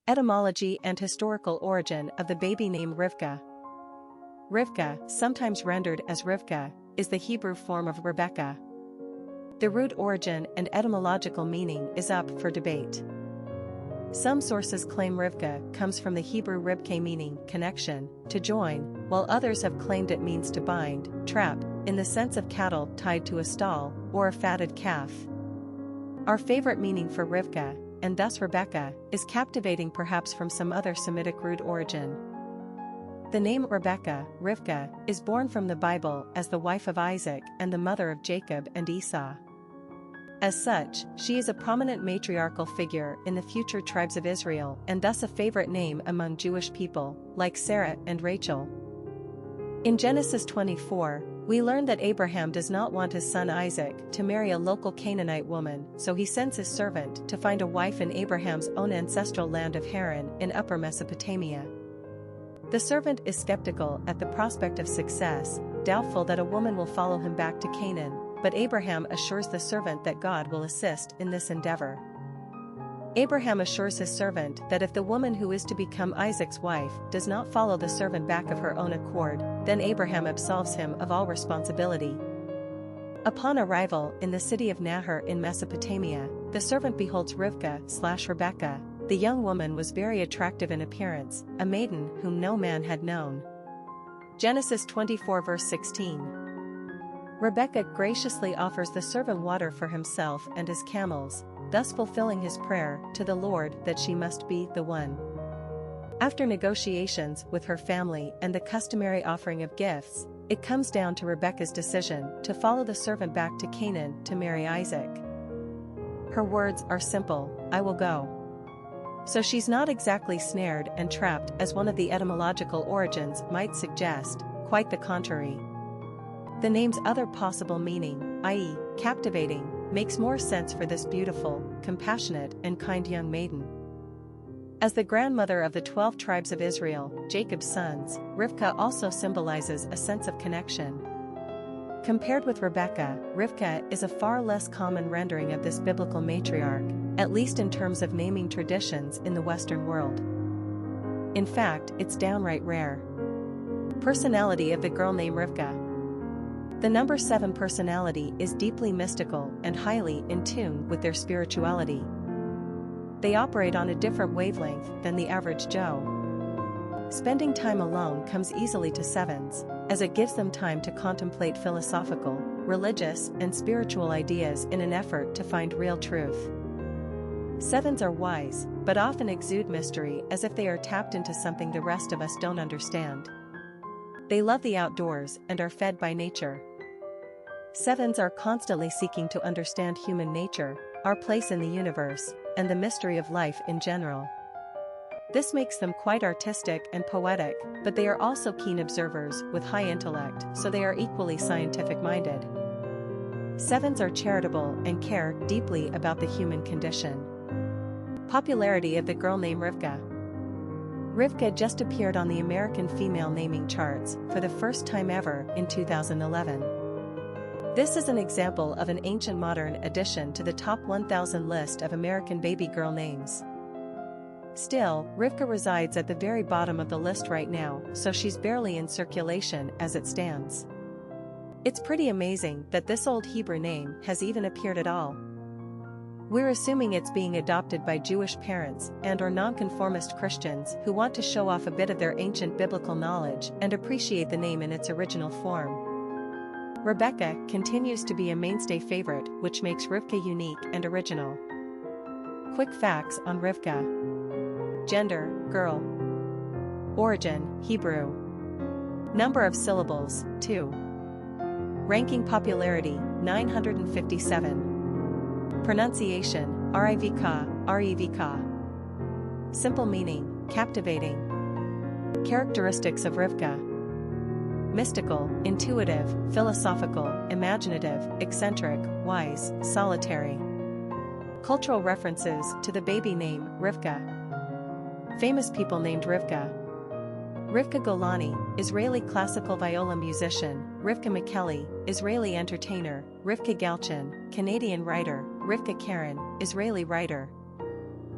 Etymology and historical origin of the baby name Rivka. Rivka, sometimes rendered as Rivka, is the Hebrew form of Rebecca. The root origin and etymological meaning is up for debate. Some sources claim Rivka comes from the Hebrew ribke meaning connection, to join, while others have claimed it means to bind, trap, in the sense of cattle tied to a stall, or a fatted calf. Our favorite meaning for Rivka, and thus Rebecca, is captivating perhaps from some other Semitic root origin. The name Rebecca, Rivka, is born from the Bible as the wife of Isaac and the mother of Jacob and Esau. As such, she is a prominent matriarchal figure in the future tribes of Israel and thus a favorite name among Jewish people, like Sarah and Rachel. In Genesis 24, we learn that Abraham does not want his son Isaac to marry a local Canaanite woman, so he sends his servant to find a wife in Abraham's own ancestral land of Haran in Upper Mesopotamia. The servant is skeptical at the prospect of success, doubtful that a woman will follow him back to Canaan, but Abraham assures the servant that God will assist in this endeavor. Abraham assures his servant that if the woman who is to become Isaac's wife does not follow the servant back of her own accord, then Abraham absolves him of all responsibility. Upon arrival in the city of Nahor in Mesopotamia, the servant beholds Rivka/Rebecca. The young woman was very attractive in appearance, a maiden whom no man had known. Genesis 24 verse 16. Rebecca graciously offers the servant water for himself and his camels, thus fulfilling his prayer to the Lord that she must be the one. After negotiations with her family and the customary offering of gifts, it comes down to Rebecca's decision to follow the servant back to Canaan to marry Isaac. Her words are simple, "I will go." So she's not exactly snared and trapped as one of the etymological origins might suggest, quite the contrary. The name's other possible meaning, i.e., captivating, makes more sense for this beautiful, compassionate, and kind young maiden. As the grandmother of the 12 tribes of Israel, Jacob's sons, Rivka also symbolizes a sense of connection. Compared with Rebecca, Rivka is a far less common rendering of this biblical matriarch, at least in terms of naming traditions in the Western world. In fact, it's downright rare. Personality of the girl named Rivka. The number 7 personality is deeply mystical and highly in tune with their spirituality. They operate on a different wavelength than the average Joe. Spending time alone comes easily to 7s, as it gives them time to contemplate philosophical, religious, and spiritual ideas in an effort to find real truth. 7s are wise, but often exude mystery as if they are tapped into something the rest of us don't understand. They love the outdoors and are fed by nature. 7s are constantly seeking to understand human nature, our place in the universe, and the mystery of life in general. This makes them quite artistic and poetic, but they are also keen observers with high intellect, so they are equally scientific-minded. 7s are charitable and care deeply about the human condition. Popularity of the girl named Rivka. Rivka just appeared on the American female naming charts for the first time ever in 2011. This is an example of an ancient modern addition to the top 1,000 list of American baby girl names. Still, Rivka resides at the very bottom of the list right now, so she's barely in circulation as it stands. It's pretty amazing that this old Hebrew name has even appeared at all. We're assuming it's being adopted by Jewish parents and/or nonconformist Christians who want to show off a bit of their ancient biblical knowledge and appreciate the name in its original form. Rebecca continues to be a mainstay favorite, which makes Rivka unique and original. Quick facts on Rivka. Gender, girl. Origin, Hebrew. Number of syllables, 2. Ranking popularity, 957. Pronunciation, Rivka, Rivka. Simple meaning, captivating. Characteristics of Rivka. Mystical, intuitive, philosophical, imaginative, eccentric, wise, solitary. Cultural references to the baby name, Rivka. Famous people named Rivka. Rivka Golani, Israeli classical viola musician. Rivka Michaeli, Israeli entertainer. Rivka Galchen, Canadian writer. Rivka Keren, Israeli writer.